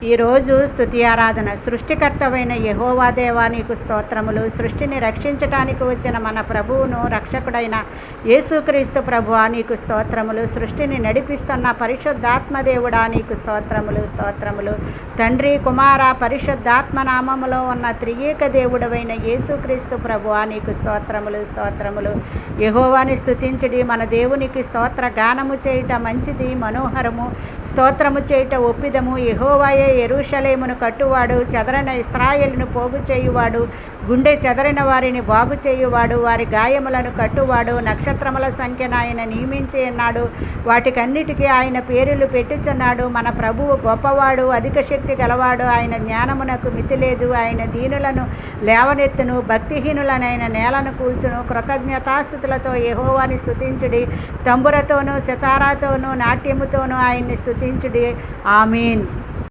ఈరోజు స్తుతి ఆరాధన. సృష్టికర్తవైన యెహోవా దేవా నీకు స్తోత్రములు. సృష్టిని రక్షించటానికి వచ్చిన మన ప్రభువును రక్షకుడైన యేసుక్రీస్తు ప్రభువా నీకు స్తోత్రములు. సృష్టిని నడిపిస్తున్న పరిశుద్ధాత్మ దేవుడా నీకు స్తోత్రములు. తండ్రి, కుమార, పరిశుద్ధాత్మ నామములో ఉన్న త్రియేక దేవుడవైన యేసుక్రీస్తు ప్రభువా నీకు స్తోత్రములు. యెహోవాని స్తుతించుడి. మన దేవునికి స్తోత్ర గానము చేయుట మంచిది, మనోహరము. స్తోత్రము చేయుట ఒప్పిదము. యెహోవాయే యెరూషలేమును కట్టువాడు, చెదరని ఇశ్రాయేలును పోగు చేయువాడు, గుండె చెదరిన వారిని బాగు చేయువాడు, వారి గాయములను కట్టువాడు. నక్షత్రముల సంఖ్యను ఆయన నియమించి ఉన్నాడు, వాటికన్నిటికీ ఆయన పేర్లు పెట్టుచున్నాడు. మన ప్రభువు గొప్పవాడు, అధిక శక్తి గలవాడు. ఆయన జ్ఞానమునకు మితి లేదు. ఆయన దీనులను లేవనెత్తును, భక్తిహీనులనైన నేలను కూల్చును. కృతజ్ఞతాస్థుతులతో యెహోవాని స్తుతించుడి. తంబురతోనూ సితారాతోనూ నాట్యముతోనూ ఆయన్ని స్తుతించుడి. ఆమేన్.